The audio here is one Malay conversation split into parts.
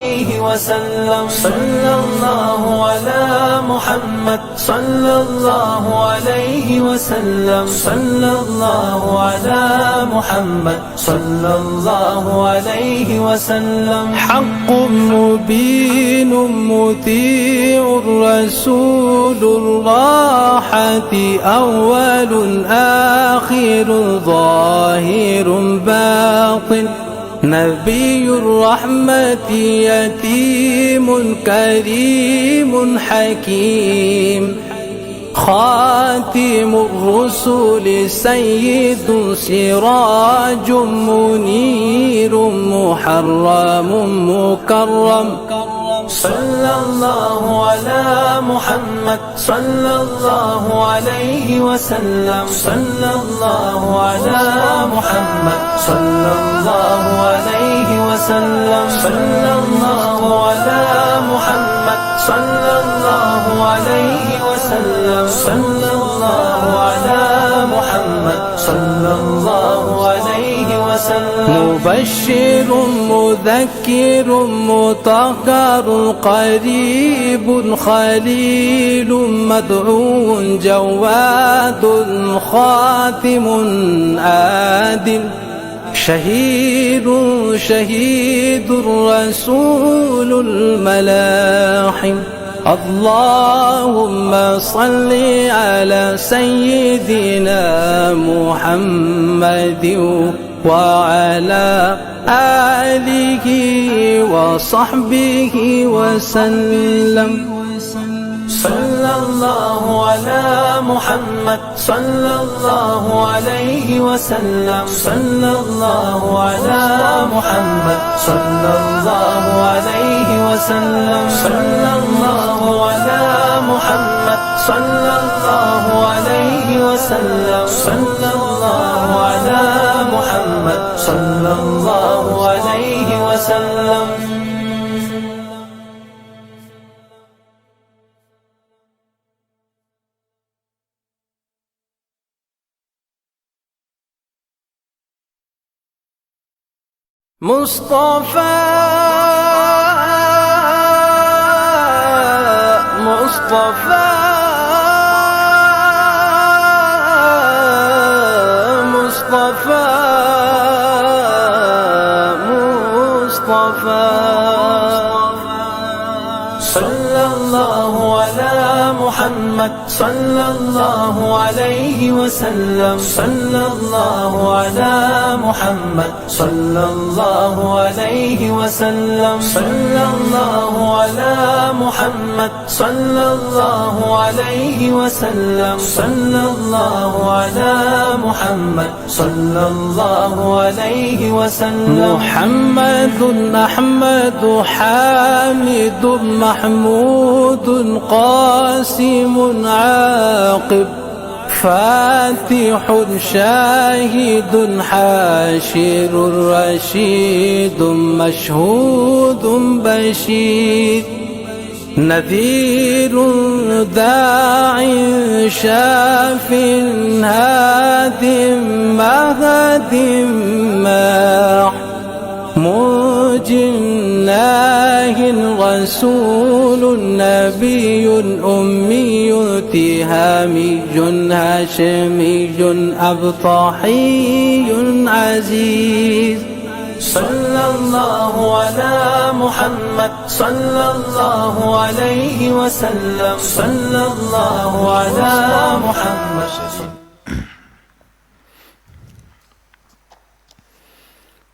عليه وسلم صلى الله على محمد صلى الله عليه وسلم صلى الله على محمد صلى الله عليه وسلم حق مبين مطيع الرسول الراحة أول آخر ظاهر باطن نبي الرحمة يتيم كريم حكيم خاتم الرسل سيد سراج منير محرم مكرم صلى الله على محمد صلى الله عليه وسلم صلى الله على محمد صلى الله عليه وسلم صلى الله على محمد صلى الله عليه وسلم صلى الله على محمد صلى الله عليه وسلم مبشر مذكر مطهر قريب خليل مدعو جواد خاتم عادل شهيد الرسول الملاحم اللهم صل على سيدنا محمد وعلى آله وصحبه وسلم صلى الله على محمد صلى الله عليه وسلم صلى الله على محمد صلى الله عليه وسلم صلى الله على محمد صلى الله عليه وسلم صلى الله على محمد صلى الله عليه وسلم مصطفى مصطفى مصطفى مصطفى صلى الله على محمد صلى الله عليه وسلم صلى الله على محمد صلى الله عليه وسلم صلى الله على محمد صلى الله عليه وسلم صلى الله على محمد صلى الله عليه وسلم محمد أحمد حامد محمود قاسم عاقب فاتح شاهد حاشر رشيد مشهود بشير نذير داع شاف هاد مهد ماح مجناه رسول نبي أمي تهامي هاشمي أبطحي عزيز صلى الله على محمد صلى الله عليه وسلم صلى الله على محمد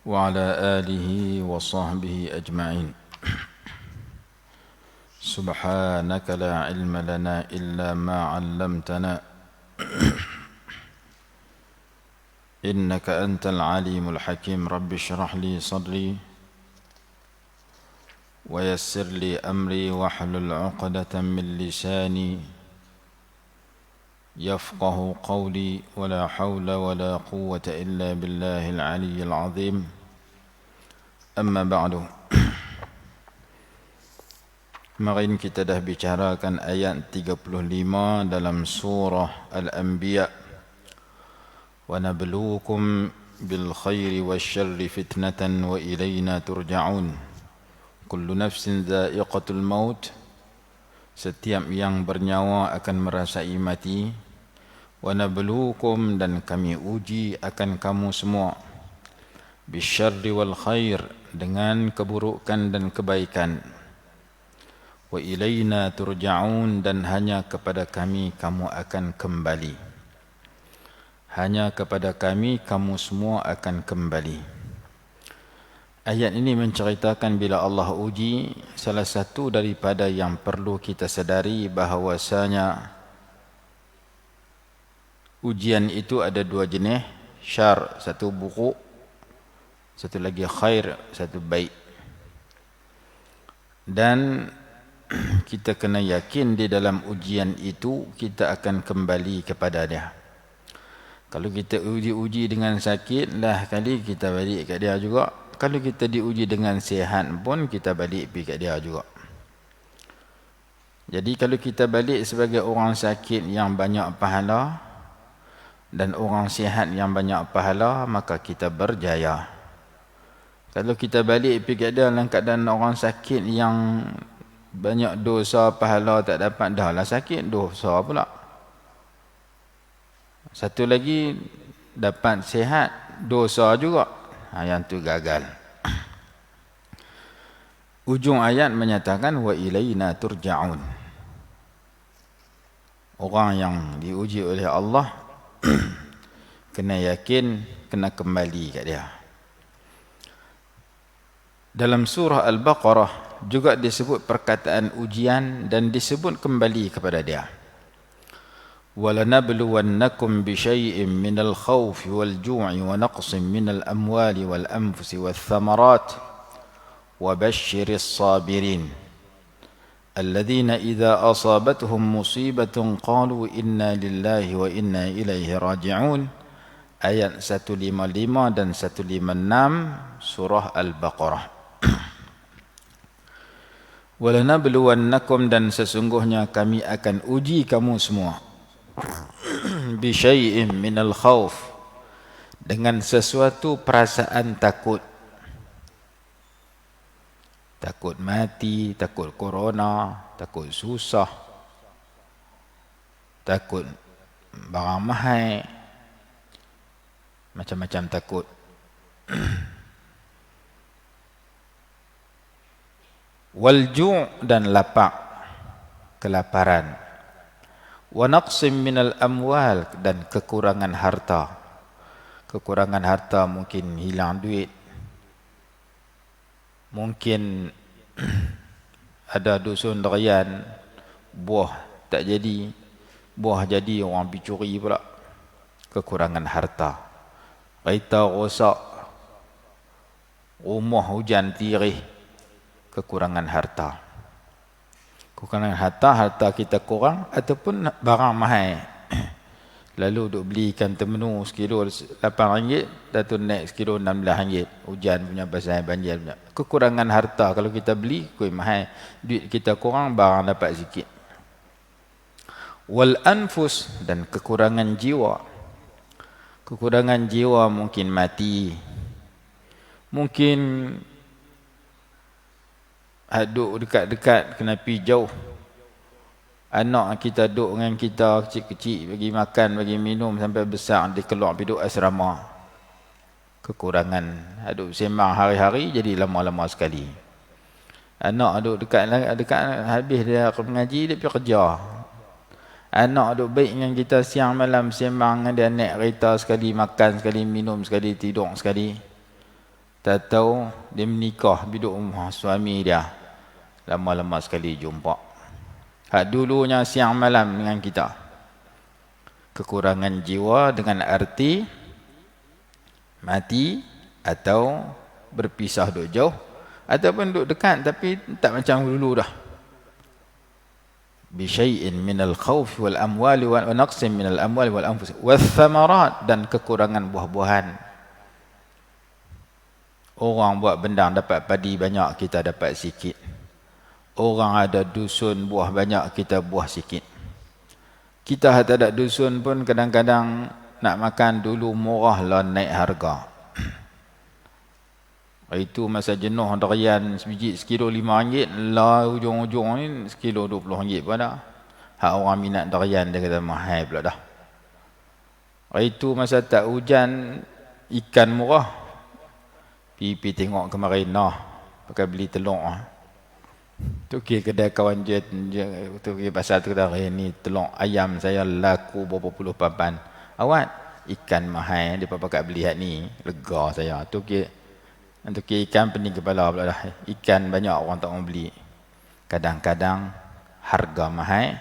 وعلى آله وصحبه أجمعين سبحانك لا علم لنا إلا ما علمتنا إنك أنت العليم الحكيم رب اشرح لي صدري ويسر لي أمري واحلل عقدة من لساني يفقه قولي ولا حول ولا قوة إلا بالله العلي العظيم أما بعد. Kemarin kita dah bicarakan ayat 35 dalam surah Al-Anbiya. Wa nabluukum bil khairi wasyarri fitnatan wa ilaina turja'un. Kullu nafsin dha'iqatul maut. Setiap yang bernyawa akan merasai mati. Wa nabluukum, dan kami uji akan kamu semua. Bisyarri wal khair, dengan keburukan dan kebaikan. Wa ilaina turja'un, dan hanya kepada kami kamu akan kembali. Hanya kepada kami kamu semua akan kembali. Ayat ini menceritakan bila Allah uji, salah satu daripada yang perlu kita sedari bahawasanya ujian itu ada dua jenis, syar, satu buruk, satu lagi khair, satu baik. Dan kita kena yakin di dalam ujian itu kita akan kembali kepada dia. Kalau kita uji dengan sakit, lah kali kita balik kat dia juga. Kalau kita diuji dengan sihat pun kita balik pergi kat dia juga. Jadi kalau kita balik sebagai orang sakit yang banyak pahala dan orang sihat yang banyak pahala, maka kita berjaya. Kalau kita balik pergi kat dia dalam keadaan orang sakit yang banyak dosa, pahala tak dapat, dah lah sakit, dosa pula. Satu lagi dapat sihat, dosa juga. Yang tu gagal. Ujung ayat menyatakan wa ilaina turja'un. Orang yang diuji oleh Allah kena yakin, kena kembali kat dia. Dalam surah Al-Baqarah juga disebut perkataan ujian dan disebut kembali kepada dia. وَلَنَبْلُوَنَّكُمْ بِشَيْءٍ مِّنَ الْخَوْفِ وَالْجُوعِ وَنَقْصٍ مِّنَ الْأَمْوَالِ وَالْأَنفُسِ وَالثَّمَرَاتِ وَبَشِّرِ الصَّابِرِينَ الَّذِينَ إِذَا أَصَابَتْهُمْ مُصِيبَةٌ قَالُوا إِنَّا لِلَّهِ وَإِنَّا إِلَيْهِ رَاجِعُونَ. Ayat 155 dan 156 surah Al-Baqarah. وَلَنَبْلُوَنَّكُمْ, dan sesungguhnya kami akan uji kamu semua. Bisyai'in minal khawf, dengan sesuatu perasaan takut. Takut mati, takut corona, takut susah, takut barang mahal, macam-macam takut. Walju', dan lapar, kelaparan. Wa naqsim minal amwal, dan kekurangan harta. Kekurangan harta mungkin hilang duit, mungkin ada dusun durian, buah tak jadi, buah jadi orang pergi curi pula. Kekurangan harta. Kereta rosak, rumah hujan tirih, kekurangan harta. Kekurangan harta, harta kita kurang ataupun barang mahal. Lalu duk beli ikan temenu sekilo RM8, dah tu naik sekilo RM16. Hujan punya, pasal banjir punya. Kekurangan harta, kalau kita beli kuih mahal, duit kita kurang, barang dapat sikit. Wal anfus, dan kekurangan jiwa. Kekurangan jiwa mungkin mati, mungkin duduk dekat-dekat kena pergi jauh. Anak kita duduk dengan kita kecil-kecil, bagi makan, bagi minum sampai besar, dia keluar pergi duduk asrama. Kekurangan. Duduk sembang hari-hari jadi lama-lama sekali. Anak duduk dekat habis dia mengaji, dia pergi kerja. Anak duduk baik dengan kita siang malam sembang dengan dia, naik kereta sekali, makan sekali, minum sekali, tidur sekali. Tak tahu dia menikah, duduk rumah suami dia, lama-lama sekali jumpa. Hak dulunya siang malam dengan kita. Kekurangan jiwa dengan arti mati atau berpisah duduk jauh, ataupun duduk dekat tapi tak macam dulu dah. Bisyai'in minal khawf wal amwali wa naqsin minal amwali wal anfus wath thamarat, dan kekurangan buah-buahan. Orang buat bendang dapat padi banyak, kita dapat sikit. Orang ada dusun buah banyak, kita buah sikit. Kita tak ada dusun pun kadang-kadang nak makan dulu murah lah naik harga. Itu masa jenuh durian sebiji sekilo RM5, lah ujung-ujung ni sekilo RM20 pun ada. Hak orang minat durian dia kata mahal pula dah. Itu masa tak hujan, ikan murah. Pipi tengok kemarin nah, pakai beli telur. Tu kira kedai kawan je tu kira pasal tu dah ni telur ayam saya laku berapa puluh papan. Awak ikan mahal depa pakai beli hak ni, lega saya. Tu kira ikan pening kepala pula dah. Ikan banyak orang tak mau beli. Kadang-kadang harga mahal,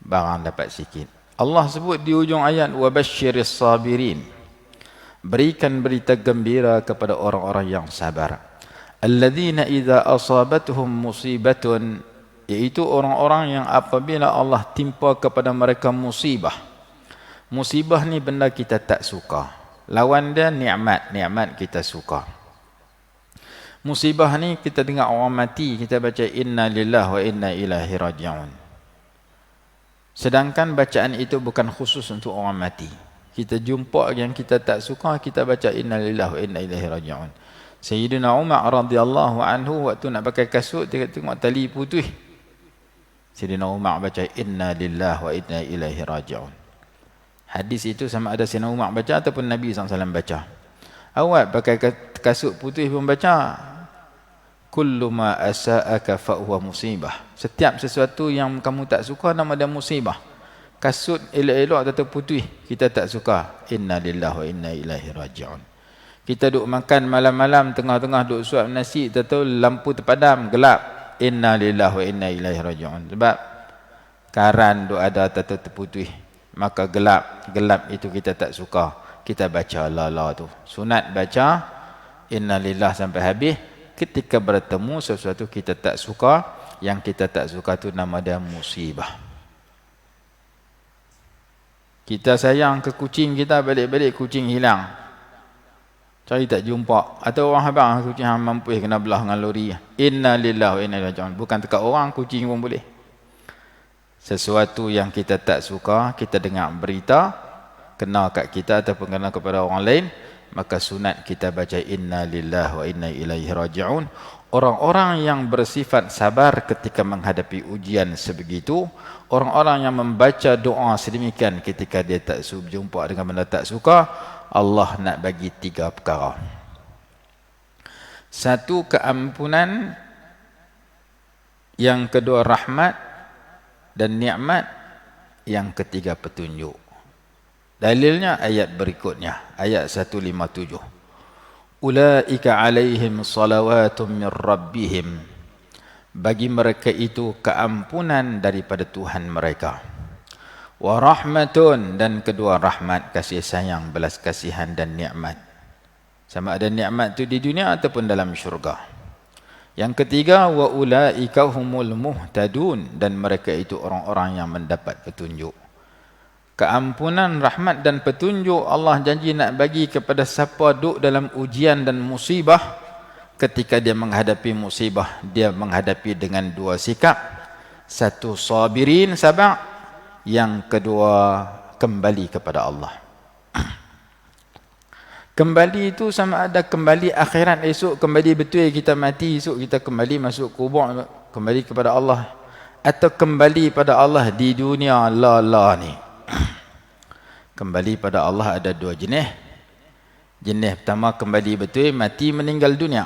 barang dapat sikit. Allah sebut di ujung ayat wabasyiris sabirin. Berikan berita gembira kepada orang-orang yang sabar. Alladzina idza asabatuhum musibatun, iaitu orang-orang yang apabila Allah timpa kepada mereka musibah. Musibah ni benda kita tak suka. Lawan dia nikmat, nikmat kita suka. Musibah ni kita dengar orang mati, kita baca inna lillahi wa inna ilaihi raji'un. Sedangkan bacaan itu bukan khusus untuk orang mati. Kita jumpa yang kita tak suka, kita baca inna lillahi wa inna ilaihi raji'un. Sayyidina Umar radhiyallahu anhu waktu nak pakai kasut, dia tengok tali putih. Sayyidina Umar baca inna lillahi wa inna ilaihi raji'un. Hadis itu sama ada Sayyidina Umar baca ataupun Nabi SAW baca. Awak pakai kasut putih pun baca kullu ma asa'aka fa huwa musibah. Setiap sesuatu yang kamu tak suka nama dia musibah. Kasut elok-elok atau putih kita tak suka, inna lillahi wa inna ilaihi raji'un. Kita duk makan malam-malam tengah-tengah duk suap nasi, tahu lampu terpadam gelap, inna lillahi wa inna ilaihi raji'un. Sebab karan duk ada atau terputih, maka gelap itu kita tak suka. Kita baca la tu. Sunat baca inna lillahi sampai habis. Ketika bertemu sesuatu kita tak suka, yang kita tak suka tu nama dia musibah. Kita sayang ke kucing kita, balik-balik kucing hilang. Cari tak jumpa. Atau orang habang kucing hang mampu kena belah dengan lori. Inna lillahi wa inna ilaihi raji'un. Bukan dekat orang, kucing pun boleh. Sesuatu yang kita tak suka, kita dengar berita, kena kat kita ataupun kena kepada orang lain, maka sunat kita baca inna lillahi wa inna ilaihi raji'un. Orang-orang yang bersifat sabar ketika menghadapi ujian sebegitu, orang-orang yang membaca doa sedemikian ketika dia tak berjumpa dengan benda tak suka, Allah nak bagi 3 perkara. 1, keampunan. Yang kedua, rahmat dan nikmat. Yang ketiga, petunjuk. Dalilnya ayat berikutnya, ayat 157. Ulaika alaihim salawatun min rabbihim. Bagi mereka itu keampunan daripada Tuhan mereka. Wa rahmatun, dan kedua rahmat, kasih sayang, belas kasihan dan nikmat. Sama ada nikmat itu di dunia ataupun dalam syurga. Yang ketiga, wa ulaika humul muhtadun, dan mereka itu orang-orang yang mendapat petunjuk. Keampunan, rahmat dan petunjuk Allah janji nak bagi kepada siapa duduk dalam ujian dan musibah. Ketika dia menghadapi musibah, dia menghadapi dengan 2 sikap. 1, sabirin, sabar. Yang kedua, kembali kepada Allah. Kembali itu sama ada kembali akhirat esok, kembali betul kita mati esok, kita kembali masuk kubur, kembali kepada Allah. Atau kembali pada Allah di dunia la ni. Kembali pada Allah ada 2 jenis. Jenis pertama kembali betul, mati meninggal dunia.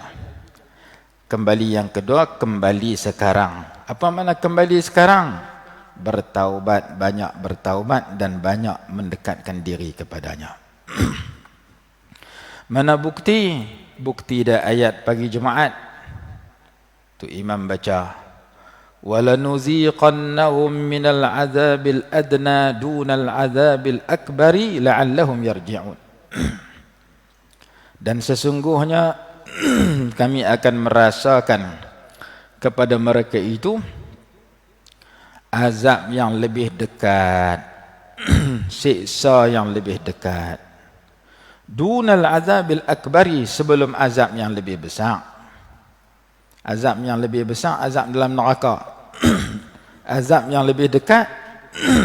Kembali yang kedua, kembali sekarang. Apa makna kembali sekarang? Bertaubat, banyak bertaubat dan banyak mendekatkan diri kepadanya. Mana bukti? Bukti dah ayat pagi Jumaat. Tu imam baca وَلَنُذِيقَنَّهُمْ مِنَ الْعَذَابِ الْأَدْنَى دُونَ الْعَذَابِ الْأَكْبَرِ لَعَلَّهُمْ يَرْجِعُونَ. Dan sesungguhnya kami akan merasakan kepada mereka itu azab yang lebih dekat, siksa yang lebih dekat. Dunal azabil akbari, sebelum azab yang lebih besar. Azab yang lebih besar, azab dalam neraka. Azab yang lebih dekat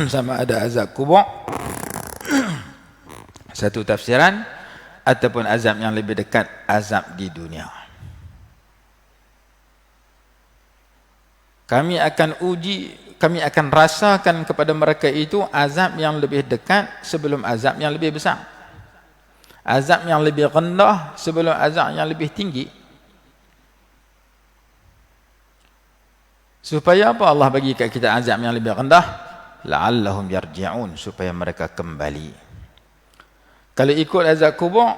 sama ada azab kubur. Satu tafsiran, ataupun azab yang lebih dekat, azab di dunia. Kami akan rasakan kepada mereka itu azab yang lebih dekat sebelum azab yang lebih besar. Azab yang lebih rendah sebelum azab yang lebih tinggi. Supaya apa Allah bagi kat kita azab yang lebih rendah? La'allahum yarji'un, supaya mereka kembali. Kalau ikut azab kubur,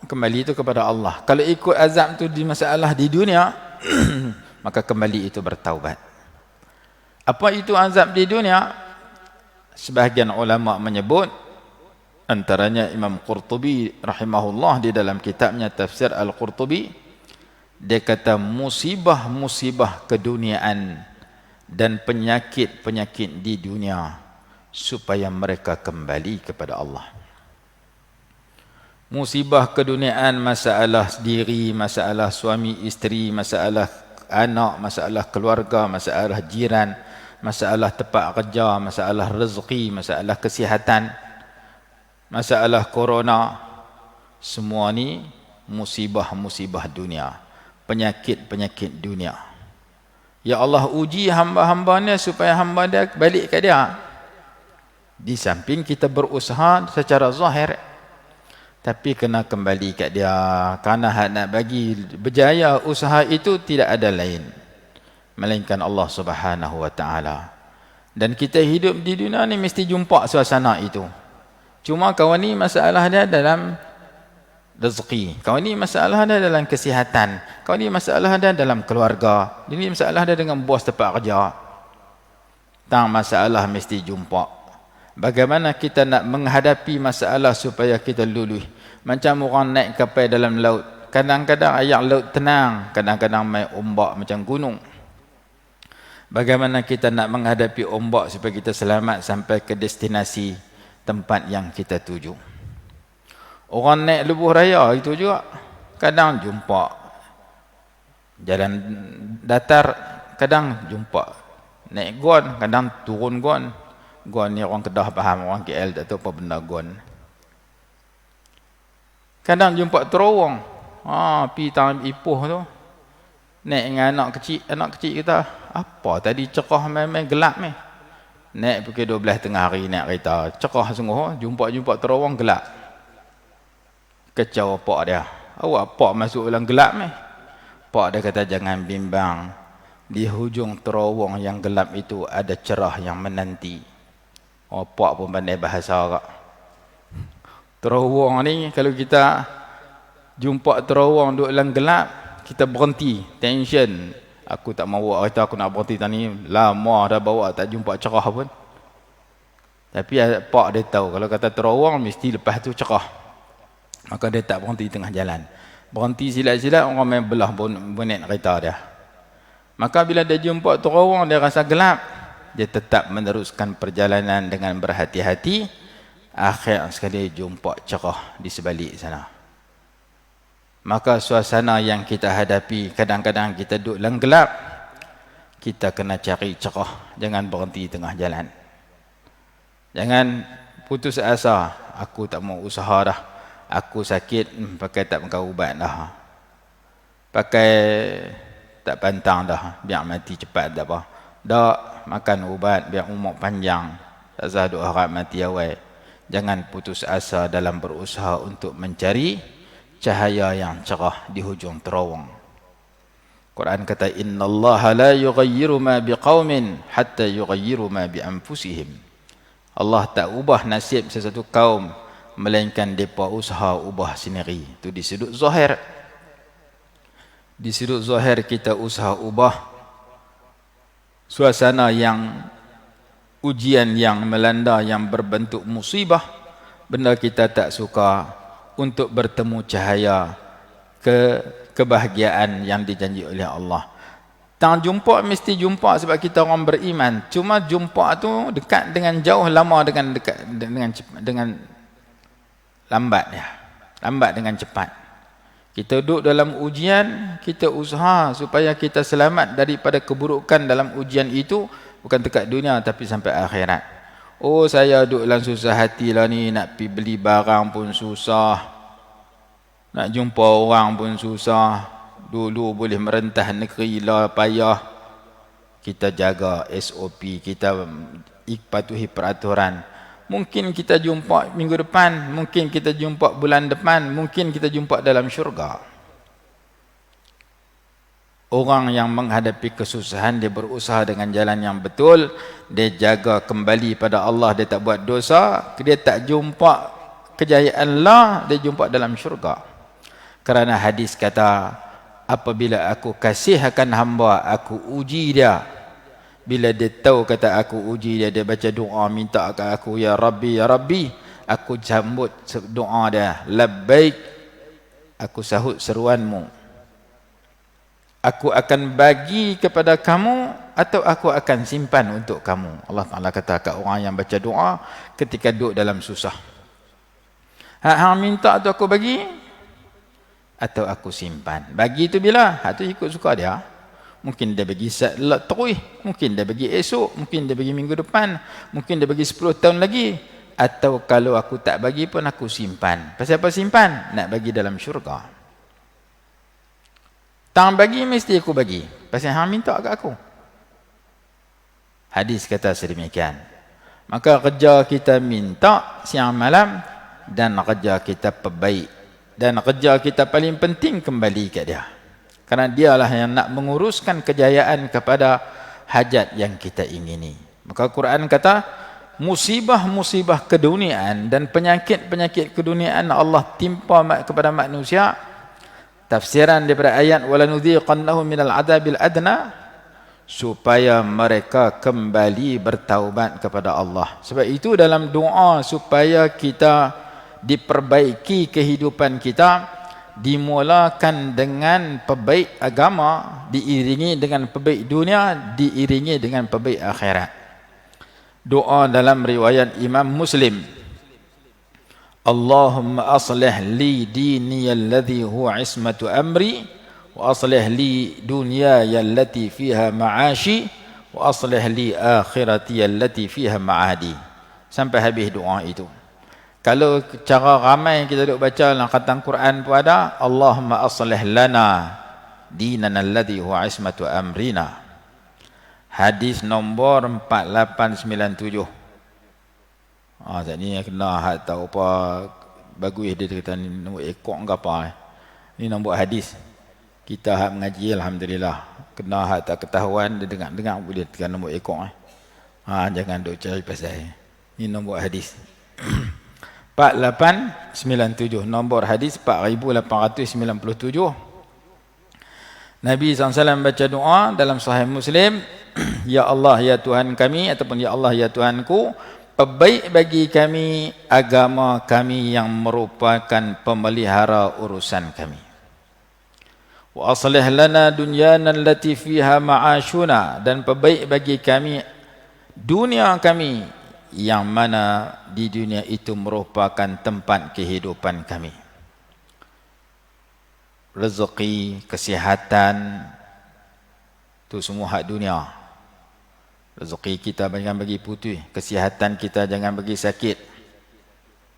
kembali itu kepada Allah. Kalau ikut azab itu di masalah di dunia, maka kembali itu bertaubat. Apa itu azab di dunia? Sebahagian ulama menyebut, antaranya Imam Qurtubi rahimahullah di dalam kitabnya Tafsir Al-Qurtubi, dia kata musibah-musibah keduniaan dan penyakit-penyakit di dunia supaya mereka kembali kepada Allah. Musibah keduniaan, masalah diri, masalah suami isteri, masalah anak, masalah keluarga, masalah jiran, masalah tempat kerja, masalah rezeki, masalah kesihatan, masalah corona, semua ni musibah-musibah dunia, penyakit-penyakit dunia. Ya Allah uji hamba-hambanya supaya hamba dia balik ke dia. Di samping kita berusaha secara zahir, tapi kena kembali kat dia. Kerana nak bagi berjaya usaha itu tidak ada lain melainkan Allah Subhanahu wa taala. Dan kita hidup di dunia ni mesti jumpa suasana itu. Cuma kawan ni masalah dia dalam rezeki, kawan ni masalah dia dalam kesihatan, kawan ni masalah dia dalam keluarga, ini masalah dia dengan bos tempat kerja. Tang masalah mesti jumpa. Bagaimana kita nak menghadapi masalah supaya kita luluh? Macam orang naik kapal dalam laut. Kadang-kadang air laut tenang, kadang-kadang main ombak macam gunung. Bagaimana kita nak menghadapi ombak supaya kita selamat sampai ke destinasi tempat yang kita tuju? Orang naik lebuh raya itu juga. Kadang jumpa jalan datar, kadang jumpa naik gon, kadang turun gon. Gon ni orang Kedah faham, orang KL tak tahu apa benda gon. Kadang jumpa terowong. Pi tangan ipuh tu. Naik dengan anak kecil kita. Apa tadi cerah main-main gelap ni. Naik pukul 12 tengah hari naik kereta. Cerah sungguh, jumpa terowong gelap. Kecau pak dia. Awak pak masuk dalam gelap ni. Pak dia kata jangan bimbang. Di hujung terowong yang gelap itu ada cerah yang menanti. Pak pun pandai bahasa kak. Terowong ni kalau kita jumpa terowong duduk dalam gelap, kita berhenti, tension. Aku tak mahu buat kereta, aku nak berhenti tadi. Lama dah bawa tak jumpa cerah pun. Tapi pak dia tahu kalau kata terowong mesti lepas tu cerah. Maka dia tak berhenti tengah jalan. Berhenti silat-silat, orang main belah bonet kereta dia. Maka bila dia jumpa terowong, dia rasa gelap, dia tetap meneruskan perjalanan dengan berhati-hati. Akhir sekali jumpa cerah di sebalik sana. Maka suasana yang kita hadapi, kadang-kadang kita duduk dalam gelap, kita kena cari cerah. Jangan berhenti tengah jalan. Jangan putus asa. Aku tak mau usaha dah. Aku sakit, pakai tak makan ubat dah. Pakai tak pantang dah. Biar mati cepat dah apa. Tak, makan ubat biar umur panjang. Tak usah duk harap mati awal. Jangan putus asa dalam berusaha untuk mencari cahaya yang cerah di hujung terowong. Quran kata innallaha la yughayyiru ma biqaumin hatta yughayyiru ma bi anfusihim. Allah tak ubah nasib sesuatu kaum melainkan depa usaha ubah sendiri. Itu di sudut zahir. Di sudut zahir kita usaha ubah suasana yang ujian yang melanda yang berbentuk musibah, benda kita tak suka, untuk bertemu cahaya kebahagiaan yang dijanji oleh Allah. Tak jumpa mesti jumpa sebab kita orang beriman. Cuma jumpa tu dekat dengan jauh, lama dengan dekat dengan lambat ya. Lambat dengan cepat. Kita duduk dalam ujian, kita usaha supaya kita selamat daripada keburukan dalam ujian itu, bukan dekat dunia tapi sampai akhirat. Oh saya duduk dalam susah hati lah ni, nak pergi beli barang pun susah. Nak jumpa orang pun susah. Dulu boleh merentah negeri lah payah. Kita jaga SOP, kita patuhi peraturan. Mungkin kita jumpa minggu depan, mungkin kita jumpa bulan depan, mungkin kita jumpa dalam syurga. Orang yang menghadapi kesusahan, dia berusaha dengan jalan yang betul, dia jaga kembali pada Allah, dia tak buat dosa, dia tak jumpa kejayaan lah, dia jumpa dalam syurga. Kerana hadis kata, apabila aku kasih akan hamba, aku uji dia. Bila dia tahu kata aku uji dia, dia baca doa minta ke aku, ya Rabbi, ya Rabbi, aku sambut doa dia, labbaik, aku sahut seruanmu. Aku akan bagi kepada kamu atau aku akan simpan untuk kamu. Allah Ta'ala kata kat orang yang baca doa ketika duduk dalam susah. Hang minta tu aku bagi atau aku simpan. Bagi tu bila? Hak tu ikut suka dia. Mungkin dia bagi terus, mungkin dia bagi esok, mungkin dia bagi minggu depan, mungkin dia bagi 10 tahun lagi. Atau kalau aku tak bagi pun aku simpan. Pasal apa simpan? Nak bagi dalam syurga. Tang bagi mesti aku bagi. Pasal hang minta kat aku. Hadis kata sedemikian. Maka kerja kita minta siang malam dan kerja kita perbaik. Dan kerja kita paling penting kembali ke dia. Kerana dialah yang nak menguruskan kejayaan kepada hajat yang kita ingini. Maka Quran kata, musibah-musibah keduniaan dan penyakit-penyakit keduniaan Allah timpa kepada manusia. Tafsiran daripada ayat, وَلَنُذِيقَنَّهُمْ مِنَ الْعَذَابِ الْأَدْنَى, supaya mereka kembali bertaubat kepada Allah. Sebab itu dalam doa supaya kita diperbaiki kehidupan kita, dimulakan dengan perbaik agama, diiringi dengan perbaik dunia, diiringi dengan perbaik akhirat. Doa dalam riwayat Imam Muslim, Allahumma aslih li dini alladhi huwa ismatu amri, wa aslih li dunyaya allati fiha ma'ashi, wa aslih li akhirati allati fiha ma'adi. Sampai habis doa itu. Kalau cara ramai kita duk baca dalam khatam Quran pun ada, Allahumma aslih lana dinana alladhi huwa ismatu amrina. Hadis nombor 4897. Saat ni kena hak tahu apa bagus dia kata ni nombor ekor ke apa. Ni nombor hadis. Kita hak mengaji alhamdulillah. Kena hak tak ketahuan dia dengar boleh tekan nombor ekor. Jangan duk cari pasal. Ni nombor hadis. 4897, nombor hadis 4897. Nabi SAW baca doa dalam Sahih Muslim, Ya Allah, ya Tuhan kami, ataupun Ya Allah, ya Tuhanku, perbaik bagi kami agama kami yang merupakan pemelihara urusan kami. Wa aslih lana dunyana allati fiha ma'ashuna, dan perbaik bagi kami dunia kami yang mana di dunia itu merupakan tempat kehidupan kami. Rezeki, kesihatan, itu semua hak dunia. Rezeki kita jangan bagi putih, kesihatan kita jangan bagi sakit,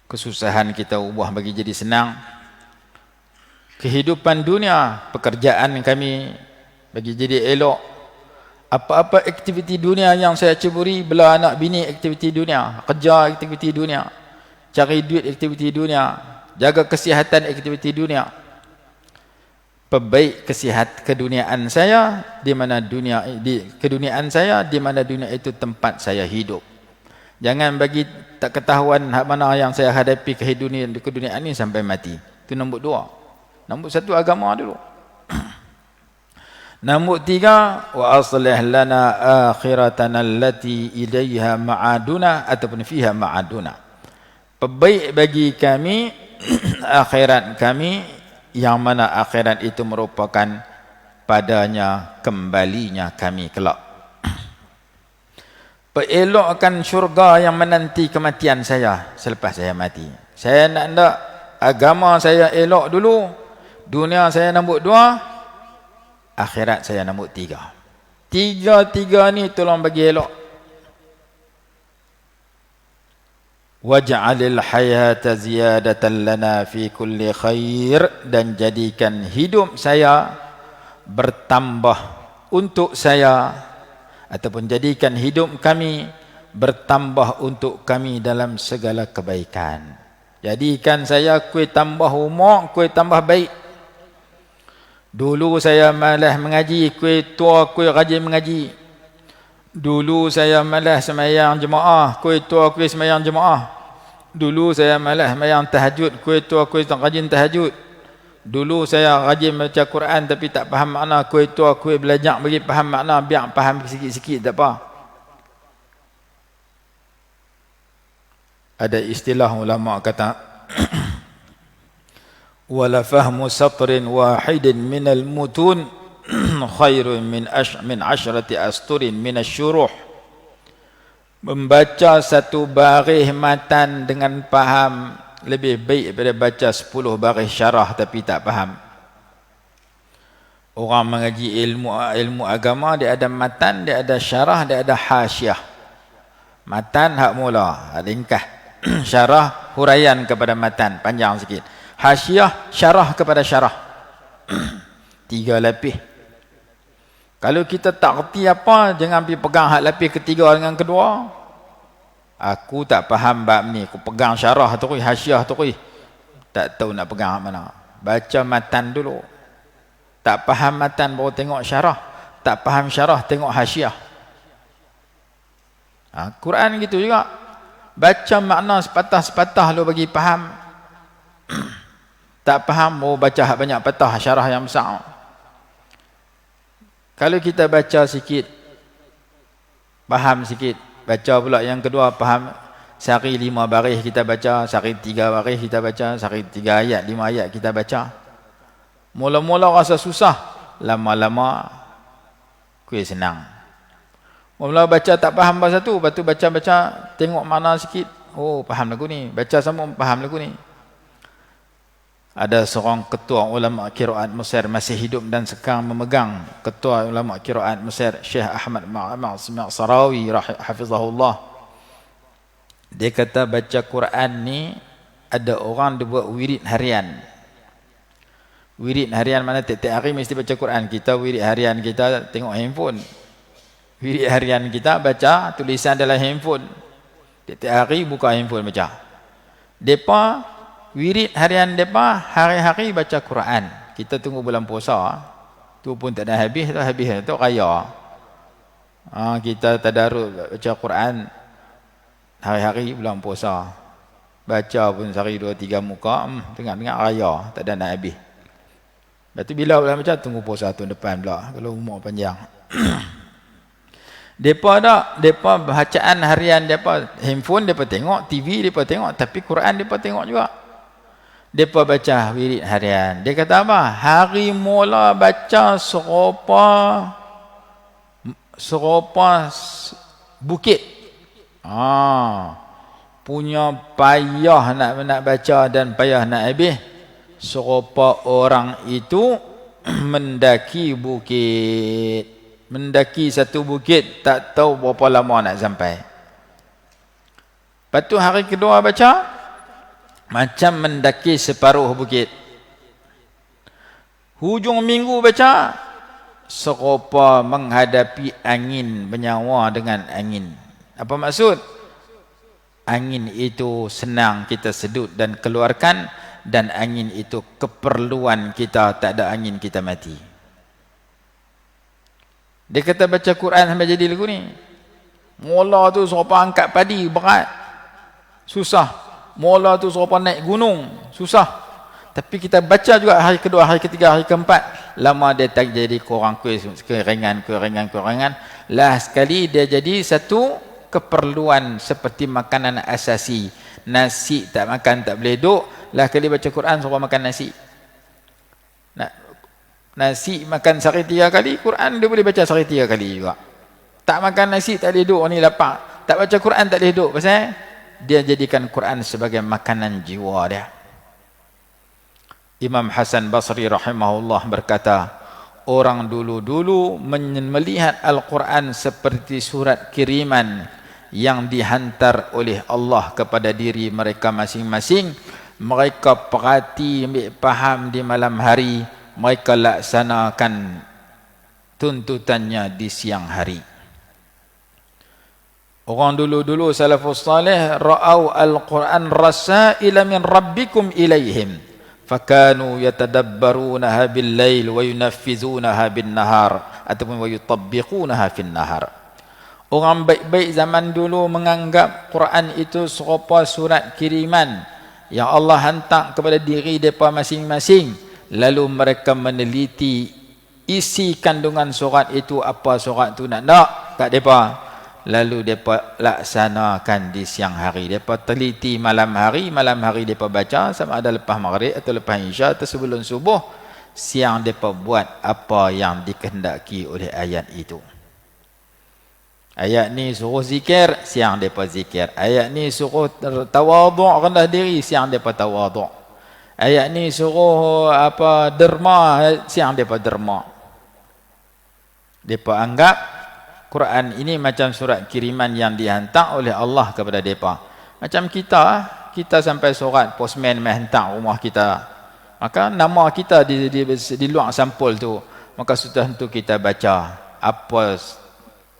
kesusahan kita ubah bagi jadi senang. Kehidupan dunia, pekerjaan kami bagi jadi elok. Apa-apa aktiviti dunia yang saya ceburi, bela anak bini aktiviti dunia, kerja aktiviti dunia, cari duit aktiviti dunia, jaga kesihatan aktiviti dunia. Perbaik kesihat keduniaan saya, di mana dunia di keduniaan saya, di mana dunia itu tempat saya hidup. Jangan bagi tak ketahuan hak mana yang saya hadapi keduniaan ini sampai mati. Itu nombor 2. Nombor 1 agama dulu. Nombor 3, wa aslih lana akhiratana allati ilaiha ma'aduna, ataupun fiha ma'aduna. Perbaik bagi kami akhirat kami, yang mana akhirat itu merupakan padanya kembalinya kami kelak. Perelokkan syurga yang menanti kematian saya selepas saya mati. Saya nak agama saya elok dulu, dunia saya nombor 2, akhirat saya nombor 3. Tiga-tiga ni tolong bagi elok. waj'alil hayata ziyadatan lana fi kulli khair, dan jadikan hidup saya bertambah untuk saya, ataupun jadikan hidup kami bertambah untuk kami dalam segala kebaikan. Jadikan saya kuih tambah umur, kuih tambah baik. Dulu saya malas mengaji, kuih tua kuih rajin mengaji. Dulu saya malas sembahyang jemaah, kuih tua kuih sembahyang jemaah. Dulu saya malas sembahyang tahajud, kuih tua kuih rajin tahajud. Dulu saya rajin baca Quran tapi tak faham makna, kuih tua kuih belajar bagi faham makna, biar faham sikit-sikit tak apa. Ada istilah ulama kata wala fahmu satrin wahidin minal mutun khairun min asyrati asturin minasyuruh. Membaca satu baris matan dengan faham lebih baik daripada baca 10 baris syarah tapi tak faham. Orang mengaji ilmu agama, dia ada matan, dia ada syarah, dia ada hasyiah. Matan hak mula, ringkas. Syarah huraian kepada matan, panjang sikit. Hasyiah syarah kepada syarah. 3 lapis. Kalau kita tak reti apa, jangan pergi pegang hak lapis ketiga dengan kedua. Aku tak faham bab ni, aku pegang syarah tu, hasyiah tu, tak tahu nak pegang hak mana. Baca matan dulu. Tak faham matan baru tengok syarah. Tak faham syarah tengok hasyiah. Quran gitu juga. Baca makna sepatah-sepatah lu bagi faham. Tak faham, mau baca banyak patah syarah yang besar. Kalau kita baca sikit, faham sikit. Baca pula yang kedua, faham. Sehari 5 baris kita baca, sehari 3 baris kita baca, sehari 3 ayat, 5 ayat kita baca. Mula-mula rasa susah, lama-lama kuih senang. Mula baca tak faham bahasa tu, lepas tu baca-baca, tengok makna sikit, oh faham lagu ni. Baca sambung, faham lagu ni. Ada seorang ketua ulama qiraat Mesir masih hidup dan sekarang memegang ketua ulama qiraat Mesir, Syekh Ahmad Ma'sarawi hafizahullah. Dia kata baca Quran ni, ada orang dia buat wirid harian. Wirid harian mana tiap-tiap hari mesti baca Quran. Kita wirid harian kita tengok handphone. Wirid harian kita baca tulisan dalam handphone. Tiap-tiap hari buka handphone baca. Depa wirid harian depa hari-hari baca Quran. Kita tunggu bulan puasa, tu pun tak ada habis tu raya. Kita tadarus baca Quran hari-hari bulan puasa. Baca pun sehari 2-3 muka, tengah-tengah raya, tak ada nak habis. Lepas tu bila bulan baca, tunggu puasa tahun depan pula kalau umur panjang. Depa bacaan harian depa, handphone depa tengok, TV depa tengok, tapi Quran depa tengok juga. Depa baca wirid harian. Dia kata apa? Hari mula baca serupa bukit. Punya payah nak baca dan payah nak habis. Serupa orang itu mendaki bukit. Mendaki satu bukit, tak tahu berapa lama nak sampai. Lepas tu hari kedua baca, macam mendaki separuh bukit. Hujung minggu baca, serupa menghadapi angin, bernyawa dengan angin. Apa maksud? Angin itu senang kita sedut dan keluarkan, dan angin itu keperluan kita, tak ada angin kita mati. Dia kata baca Quran sampai jadi lagu ni. Mula tu serupa angkat padi, berat. Susah. Mula tu serupa naik gunung. Susah. Tapi kita baca juga hari kedua, hari ketiga, hari keempat. Lama dia tak jadi kurang keringan. Last sekali dia jadi satu keperluan seperti makanan asasi. Nasi tak makan tak boleh duduk. Last kali baca Quran serupa makan nasi. Nasi makan sehari 3 kali, Quran dia boleh baca sehari 3 kali juga. Tak makan nasi tak boleh duduk, ni lapar. Tak baca Quran tak boleh duduk. Pasal dia jadikan Quran sebagai makanan jiwa dia. Imam Hasan Basri rahimahullah berkata, orang dulu-dulu melihat Al-Quran seperti surat kiriman yang dihantar oleh Allah kepada diri mereka masing-masing. Mereka perhati, ambil faham di malam hari, mereka laksanakan tuntutannya di siang hari. Orang dulu-dulu salafus salih ra'au al-Quran rasaila min rabbikum ilaihim fakanu yatadabbarunaha bil-lail wa yunaffizunaha bin-nahar ataupun wa yutabbiqunaha fin-nahar. Orang baik-baik zaman dulu menganggap Quran itu serupa surat kiriman yang Allah hantar kepada diri mereka masing-masing, lalu mereka meneliti isi kandungan surat itu, apa surat itu nak kat mereka, lalu mereka laksanakan di siang hari. Mereka teliti malam hari mereka baca sama ada lepas maghrib atau lepas isya atau sebelum subuh. Siang mereka buat apa yang dikehendaki oleh ayat itu. Ayat ni suruh zikir, siang mereka zikir. Ayat ni suruh tawaduk, rendah diri, siang mereka tawaduk. Ayat ni suruh derma, siang mereka derma. Mereka anggap Quran ini macam surat kiriman yang dihantar oleh Allah kepada mereka. Macam kita sampai surat postman mai hantar rumah kita, maka nama kita di luar sampul tu, maka sudah tentu kita baca apa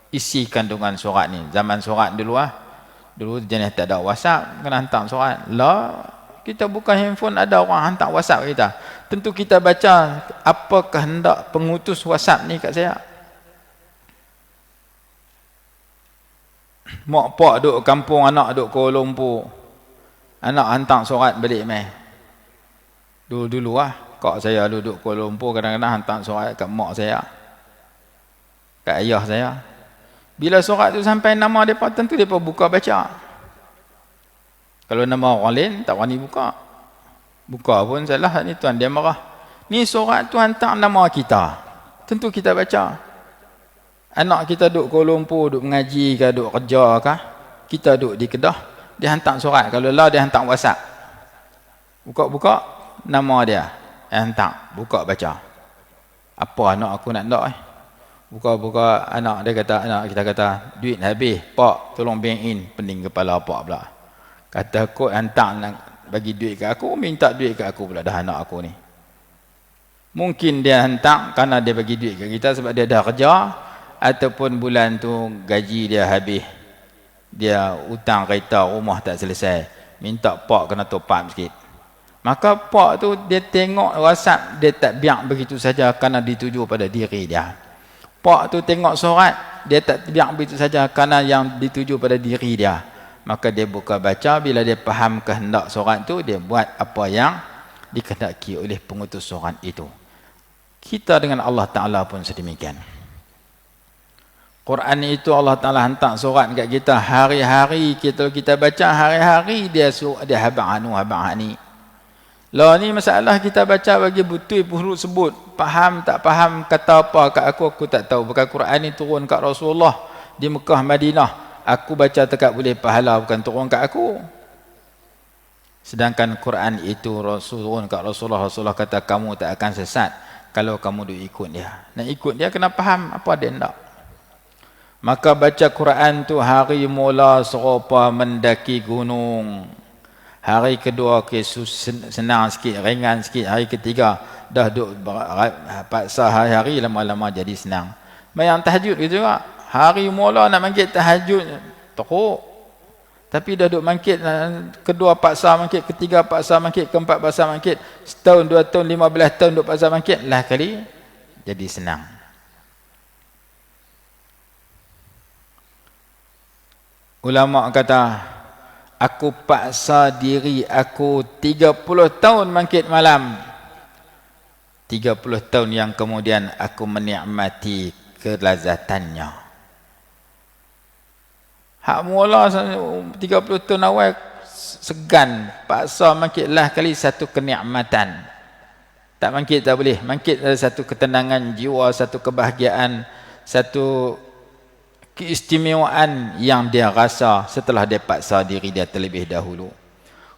isi kandungan surat ni. Zaman surat dulu dulu jenis tak ada WhatsApp, kena hantar surat. Lah, kita buka handphone ada orang hantar WhatsApp kita. Tentu kita baca apa kehendak pengutus WhatsApp ni kat saya. Mak pak duduk kampung, anak duduk Kuala Lumpur. Anak hantar surat balik mai. Dulu-dulu kak saya duduk Kuala Lumpur, kadang-kadang hantar surat kat mak saya, kat ayah saya. Bila surat tu sampai nama mereka, tentu mereka buka baca. Kalau nama orang lain, tak berani buka. Buka pun salah, ni tuan dia marah. Ni surat tu hantar nama kita, tentu kita baca. Anak kita duduk Kuala Lumpur, duduk mengaji ke, duduk kerja ke, kita duduk di Kedah, dia hantar surat. Kalau lah dia hantar WhatsApp, buka-buka nama dia, hantar, buka baca. Apa anak aku nak nak buka-buka, anak kita kata duit habis pak, tolong bank in. Pening kepala pak pula, kata kod hantar nak bagi duit ke aku, minta duit ke aku pula dah anak aku ni. Mungkin dia hantar kerana dia bagi duit ke kita sebab dia dah kerja, ataupun bulan tu gaji dia habis, dia hutang kereta rumah tak selesai, minta pak kena top up sikit. Maka pak tu dia tengok WhatsApp, dia tak biar begitu saja kerana dituju pada diri dia. Pak tu tengok surat, dia tak biar begitu saja kerana yang dituju pada diri dia. Maka dia buka baca, bila dia faham kehendak surat tu, dia buat apa yang dikehendaki oleh pengutus surat itu. Kita dengan Allah Ta'ala pun sedemikian. Quran itu Allah Ta'ala hantar surat kat kita hari-hari. Kita baca hari-hari, dia haba'anu haba'ani. Lah ni masalah kita baca bagi betul huruf sebut, faham tak faham kata apa kat aku tak tahu. Bukan Quran ni turun kat Rasulullah di Mekah Madinah, aku baca tekak boleh pahala, bukan turun kat aku. Sedangkan Quran itu turun kat Rasulullah kata kamu tak akan sesat kalau kamu duk ikut dia. Nak ikut dia kena faham apa dia nak. Maka baca Quran tu hari mula serupa mendaki gunung. Hari kedua senang sikit, ringan sikit. Hari ketiga dah duk paksa hari-hari, lama-lama jadi senang. Bayang tahajud gitu juga. Hari mula nak mangkit tahajud teruk. Tapi dah duk mangkit, kedua paksa mangkit, ketiga paksa mangkit, keempat paksa mangkit. Setahun, 2 tahun, 15 tahun duk paksa mangkit, lah kali jadi senang. Ulama kata, aku paksa diri aku 30 tahun mangkit malam. 30 tahun yang kemudian aku menikmati kelazatannya. Hak mula 30 tahun awal segan, paksa mangkitlah kali satu kenikmatan. Tak mangkit tak boleh. Mangkit ada satu ketenangan jiwa, satu kebahagiaan, satu keistimewaan yang dia rasa setelah dia paksa diri dia terlebih dahulu.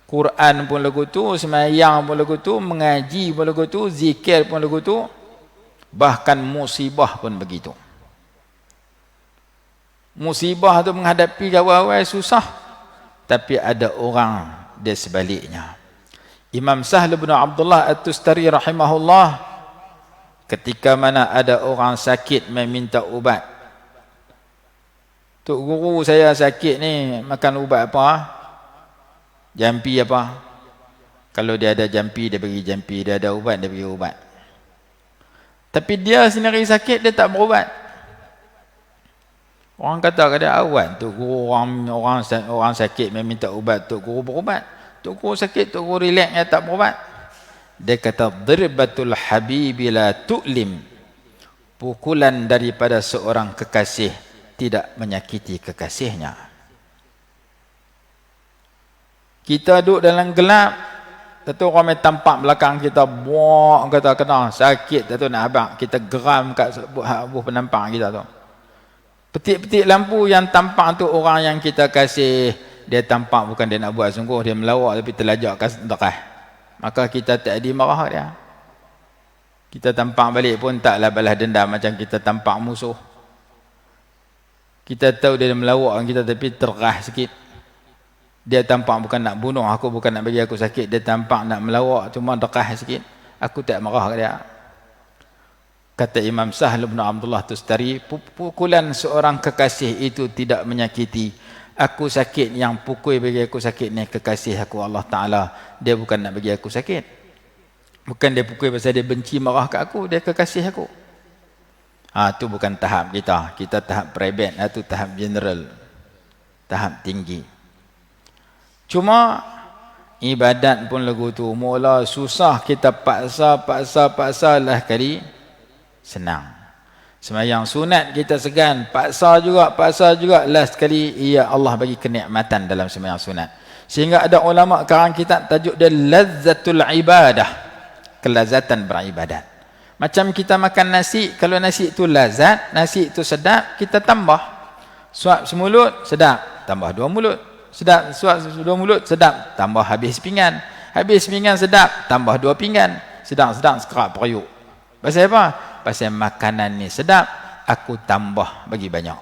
Quran pun lagu tu, semayang pun lagu tu, mengaji pun lagu tu, zikir pun lagu tu, bahkan musibah pun begitu. Musibah tu menghadapi awal-awal susah, tapi ada orang dia sebaliknya. Imam Sahl bin Abdullah At-Tustari rahimahullah, ketika mana ada orang sakit meminta ubat. Tok guru saya sakit ni, makan ubat apa? Jampi apa? Kalau dia ada jampi, dia bagi jampi. Dia ada ubat, dia bagi ubat. Tapi dia sendiri sakit, dia tak berubat. Orang kata kada awal, tok guru orang sakit meminta ubat, tok guru berubat. Tok guru sakit, tok guru relax, dia tak berubat. Dia kata dirbatul habibi la tu'lim. Pukulan daripada seorang kekasih tidak menyakiti kekasihnya. Kita duduk dalam gelap, tentu orang main tampak belakang kita, buak kata kena sakit, tentu nak abang kita geram kat buah penampang kita tu. Petik-petik lampu yang tampak tu orang yang kita kasih, dia tampak bukan dia nak buat sungguh, dia melawak tapi terlajak kat dekat. Maka kita tak dimarah dia. Kita tampak balik pun taklah balas dendam macam kita tampak musuh. Kita tahu dia melawak kita tapi terah sikit. Dia tampak bukan nak bunuh aku, bukan nak bagi aku sakit, dia tampak nak melawak cuma dekah sikit. Aku tak marah dia. Kata Imam Sahl bin Abdullah Tustari, pukulan seorang kekasih itu tidak menyakiti. Aku sakit, yang pukul bagi aku sakit ni kekasih aku Allah Ta'ala. Dia bukan nak bagi aku sakit. Bukan dia pukul pasal dia benci marah kat aku, dia kekasih aku. Tu bukan tahap kita. Kita tahap private, itu tahap general. Tahap tinggi. Cuma ibadat pun lagu tu mula susah, kita paksa lah kali senang. Semayang sunat kita segan, paksa juga last kali ya Allah bagi kenikmatan dalam semayang sunat. Sehingga ada ulama karang kitab tajuk dia lazzatul ibadah, kelazatan beribadat. Macam kita makan nasi, kalau nasi itu lazat, nasi itu sedap, kita tambah. Suap semulut sedap, tambah 2 mulut. Sedap, suap 2 mulut sedap, tambah habis pinggan. Habis pinggan sedap, tambah 2 pinggan. Sedang-sedang sekerak periuk. Pasal apa? Pasal makanan ni sedap, aku tambah bagi banyak.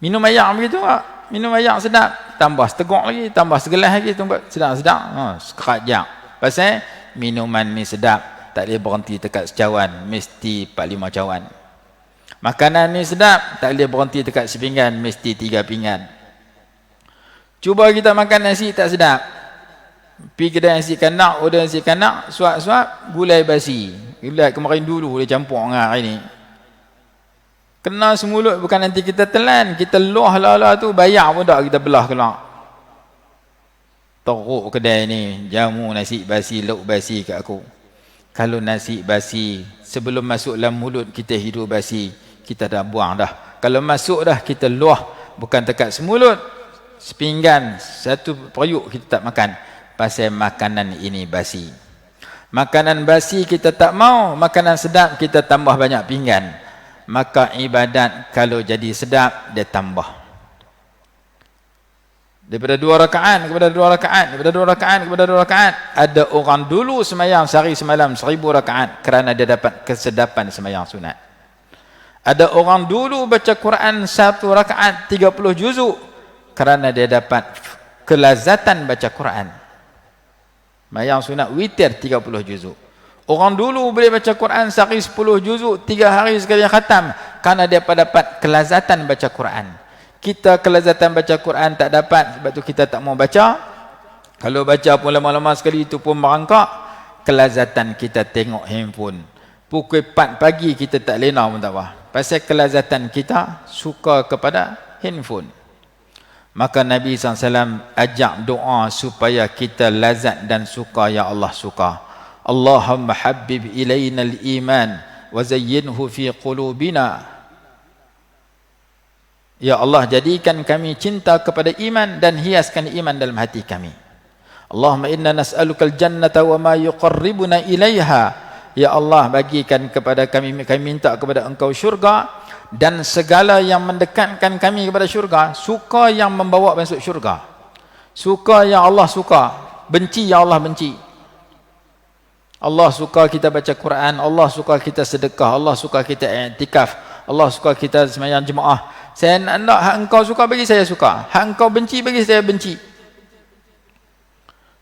Minum air begitu tak? Minum air sedap, tambah seteguk lagi, tambah segelas lagi, sedang-sedang, sekerak jam. Pasal minuman ni sedap, tak boleh berhenti dekat secawan, mesti 4-5 cawan. Makanan ni sedap, tak boleh berhenti dekat sepinggan, mesti 3 pinggan. Cuba kita makan nasi tak sedap. Pergi kedai nasi kanak, order nasi kanak, suap-suap, gulai basi. Gulai kemarin dulu dia campur dengan hari ni. Kena semulut, bukan nanti kita telan, kita luah lah tu, bayar pun tak kita belah keluar. Teruk kedai ni, jamu nasi basi, lauk basi kat aku. Kalau nasi basi, sebelum masuk dalam mulut kita hidup basi, kita dah buang dah. Kalau masuk dah, kita luah, bukan dekat semulut, sepinggan, 1 periuk kita tak makan. Pasal makanan ini basi. Makanan basi kita tak mau, makanan sedap kita tambah banyak pinggan. Maka ibadat kalau jadi sedap, dia tambah. Daripada 2 rakaat kepada 2 rakaat, daripada 2 rakaat kepada 2 rakaat. Ada orang dulu semayang sehari semalam 1000 rakaat kerana dia dapat kesedapan semayang sunat. Ada orang dulu baca Quran 1 rakaat 30 juzuk kerana dia dapat kelazatan baca Quran. Mayang sunat witir 30 juzuk. Orang dulu boleh baca Quran sehari 10 juzuk, 3 hari sekali khatam kerana dia dapat kelazatan baca Quran. Kita kelazatan baca Quran tak dapat, sebab tu kita tak mau baca. Kalau baca pun lama-lama sekali itu pun merangkak. Kelazatan kita tengok handphone. Pukul 4 pagi kita tak lena pun tak apa. Pasal kelazatan kita suka kepada handphone. Maka Nabi SAW ajak doa supaya kita lazat dan suka, ya Allah suka. Allahumma habbib ilayna al-iman wa zayyinhu fi qulubina. Ya Allah, jadikan kami cinta kepada iman dan hiaskan iman dalam hati kami. Allahumma inna nas'alukal jannata wa ma yuqarribuna ilaiha. Ya Allah, bagikan kepada kami minta kepada Engkau syurga dan segala yang mendekatkan kami kepada syurga. Suka yang membawa masuk syurga. Suka yang Allah suka, benci yang Allah benci. Allah suka kita baca Quran, Allah suka kita sedekah, Allah suka kita i'tikaf, Allah suka kita sembahyang jemaah. Saya nak hak engkau suka bagi saya suka, hak engkau benci bagi saya benci.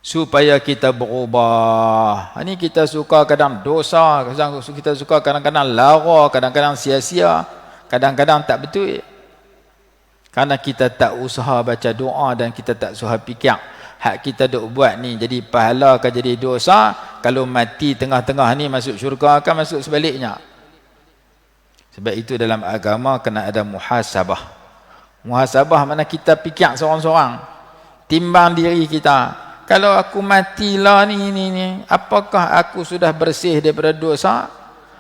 Supaya kita berubah. Ini kita suka kadang dosa, kita suka kadang-kadang lara, kadang-kadang sia-sia, kadang-kadang tak betul. Karena kita tak usaha baca doa dan kita tak usaha fikir. Hak kita duk buat ni jadi pahala ke jadi dosa, kalau mati tengah-tengah ni masuk syurga akan masuk sebaliknya. Sebab itu dalam agama kena ada muhasabah. Muhasabah mana kita fikir seorang-seorang, timbang diri kita. Kalau aku matilah ni, apakah aku sudah bersih daripada dosa?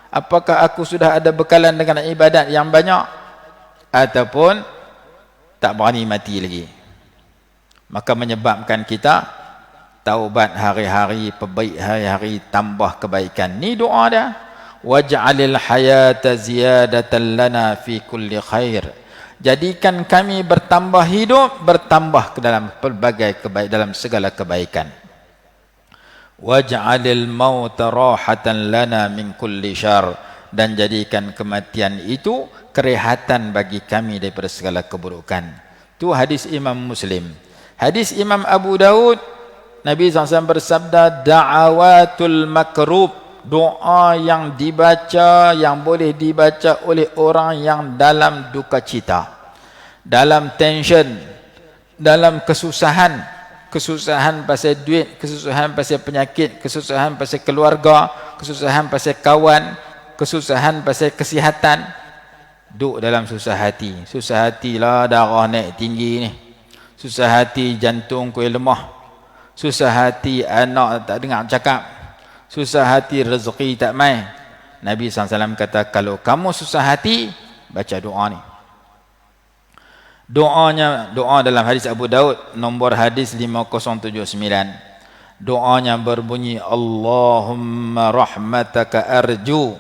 Apakah aku sudah ada bekalan dengan ibadat yang banyak? Ataupun tak berani mati lagi? Maka menyebabkan kita taubat hari-hari, perbaik hari-hari, tambah kebaikan. Ni doa dia. Waj'alil hayata ziyadatan lana fi kulli khair. Jadikan kami bertambah hidup, bertambah ke dalam pelbagai kebaikan, dalam segala kebaikan. Waj'alil mauta rahatan lana min kulli syarr. Dan jadikan kematian itu kerehatan bagi kami daripada segala keburukan. Itu hadis Imam Muslim. Hadis Imam Abu Daud, Nabi SAW bersabda, da'awatul makrub, doa yang dibaca, yang boleh dibaca oleh orang yang dalam duka cita, dalam tension, dalam kesusahan, kesusahan pasal duit, kesusahan pasal penyakit, kesusahan pasal keluarga, kesusahan pasal kawan, kesusahan pasal kesihatan. Duk dalam susah hati lah, darah naik tinggi ni, susah hati jantung kuih lemah, susah hati anak tak dengar cakap, susah hati rezeki tak mai. Nabi SAW kata, kalau kamu susah hati, baca doa ni. Doanya, doa dalam hadis Abu Daud, nombor hadis 5079. Doanya berbunyi, Allahumma rahmataka arju,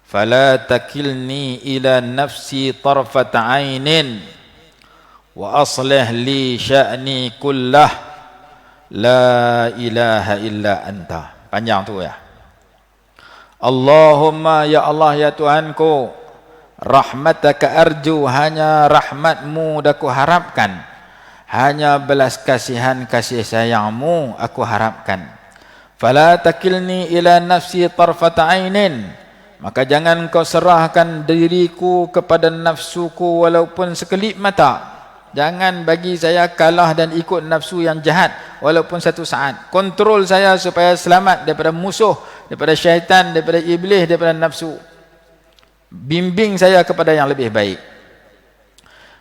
fala takilni ila nafsi tarfat ainin, wa aslih li sya'ni kullah, la ilaha illa anta. Panjang tu ya. Allahumma, ya Allah, ya Tuhanku, rahmataka arju, hanya rahmatmu aku harapkan, hanya belas kasihan kasih sayangmu aku harapkan. Fala takilni ila nafsi tarfat ainin, maka jangan kau serahkan diriku kepada nafsuku walaupun sekelip mata. Jangan bagi saya kalah dan ikut nafsu yang jahat walaupun satu saat. Kontrol saya supaya selamat daripada musuh, daripada syaitan, daripada iblis, daripada nafsu. Bimbing saya kepada yang lebih baik.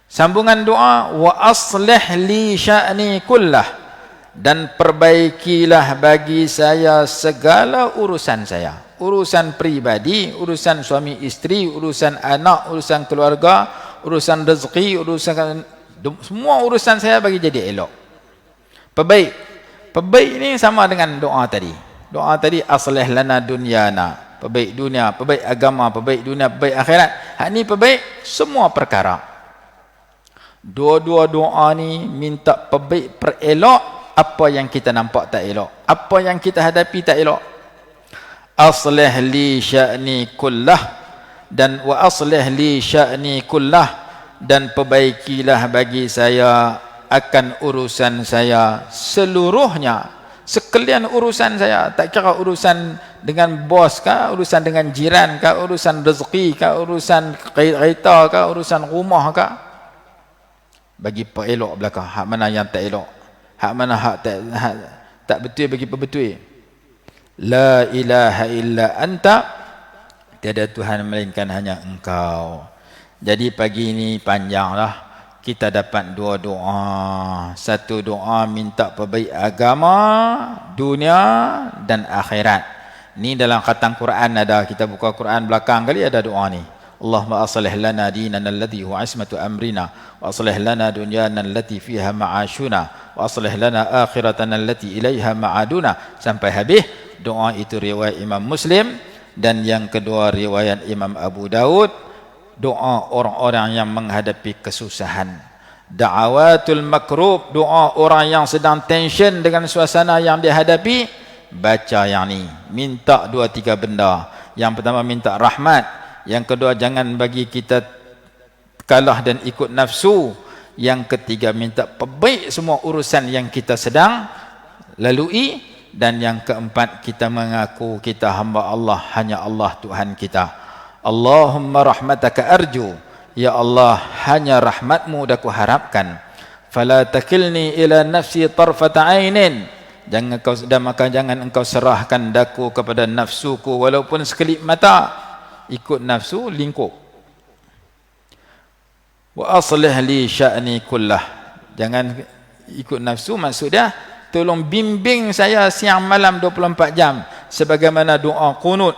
Sambungan doa, wa aslih li sya'ni kullah, dan perbaikilah bagi saya segala urusan saya. Urusan pribadi, urusan suami isteri, urusan anak, urusan keluarga, urusan rezeki, urusan semua urusan saya bagi jadi elok. Perbaik. Perbaik ni sama dengan doa tadi. Doa tadi, aslih lana dunyana, perbaik dunia, perbaik agama, perbaik dunia, perbaik akhirat. Hak ni perbaik semua perkara. Dua-dua doa ni minta perbaik, perelok apa yang kita nampak tak elok, apa yang kita hadapi tak elok. Aslih li sya'ni kullah, dan wa aslih li sya'ni kullah, dan perbaikilah bagi saya akan urusan saya seluruhnya, sekalian urusan saya, tak kira urusan dengan bos kah, urusan dengan jiran kah, urusan rezeki kah, urusan kereta kah, urusan rumah kah. Bagi perelok belakang, hak mana yang tak elok, hak mana hak tak betul bagi perbetul. La ilaha illa anta, tiada Tuhan melainkan hanya engkau. Jadi pagi ini panjanglah, kita dapat dua doa. Satu doa minta perbaik agama, dunia dan akhirat. Ni dalam khatam Quran ada, kita buka Quran belakang kali ada doa ni. Allahumma aslih lana dinana alladhi huwa ismatu amrina, wa aslih lana dunyana allati fiha ma'ashuna, wa aslih lana akhiratana allati ilaiha ma'aduna. Sampai habis. Doa itu riwayat Imam Muslim, dan yang kedua riwayat Imam Abu Daud. Doa orang-orang yang menghadapi kesusahan. Da'awatul makrub, doa orang yang sedang tension dengan suasana yang dihadapi. Baca yang ni, minta 2-3 benda. Yang pertama minta rahmat, yang kedua jangan bagi kita kalah dan ikut nafsu. Yang ketiga, minta perbaik semua urusan yang kita sedang lalui. Dan yang keempat, kita mengaku kita hamba Allah, hanya Allah Tuhan kita. Allahumma rahmataka arju, ya Allah, hanya rahmatmu daku harapkan. Fala takilni ila nafsi tarfata ainin, jangan engkau serahkan daku kepada nafsuku walaupun sekelip mata. Ikut nafsu lingkup. Wa aslih li sya'ni kullah, jangan ikut nafsu, maksudnya tolong bimbing saya siang malam 24 jam sebagaimana doa qunut.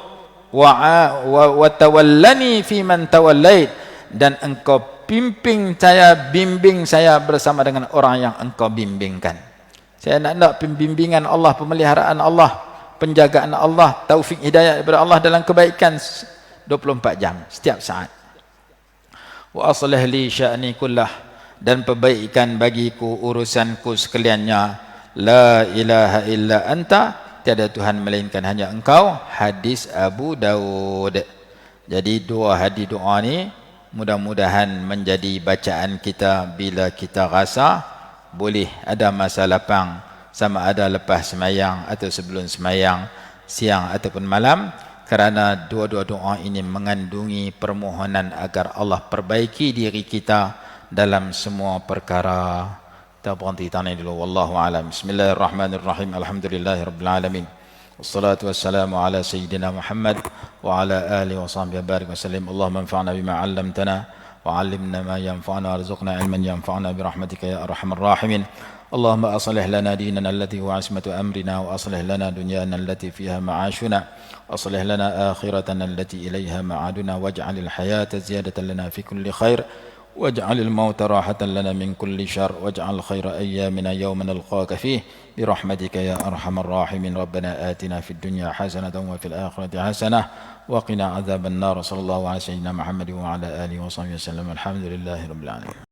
Wa tawallani fi man tawallait, dan engkau bimbing saya bersama dengan orang yang engkau bimbingkan. Saya nak pembimbingan Allah, pemeliharaan Allah, penjagaan Allah, taufik hidayah daripada Allah dalam kebaikan 24 jam setiap saat. Wa aslih li sya'ni kullah, dan perbaikan bagiku urusanku sekaliannya. La ilaha illa anta, tiada Tuhan melainkan hanya engkau. Hadis Abu Daud. Jadi dua hadis doa ni mudah-mudahan menjadi bacaan kita bila kita rasa boleh ada masa lapang, sama ada lepas semayang atau sebelum semayang, siang ataupun malam, kerana dua-dua doa ini mengandungi permohonan agar Allah perbaiki diri kita dalam semua perkara. Kita berhenti tanya dulu. Wallahu a'lam. Bismillahirrahmanirrahim. Alhamdulillahirabbil alamin. Wassalatu wassalamu ala sayyidina Muhammad wa ala alihi wa sahbihi barik wa sallim. Allahumma anfa'na bima 'allamtana wa 'allimna ma yanfa'una warzuqna 'ilman yanfa'una bi rahmatika ya arhamar rahimin. Allahumma aslih lana dinana allati huwa 'ismatu amrina wa aslih lana dunyana allati fiha ma'ashuna. Aslih lana akhiratana allati ilayha ma'aduna waj'alil hayata ziyadatan lana fi kulli khair. واجعل الموت راحة لنا من كل شر واجعل خير أيامنا يوم نلقاك فيه برحمتك يا أرحم الراحمين. ربنا آتنا في الدنيا حسنة وفي الآخرة حسنة وقنا عذاب النار. صلى الله على سيدنا محمد وعلى آله وصحبه وسلم. الحمد لله رب العالمين.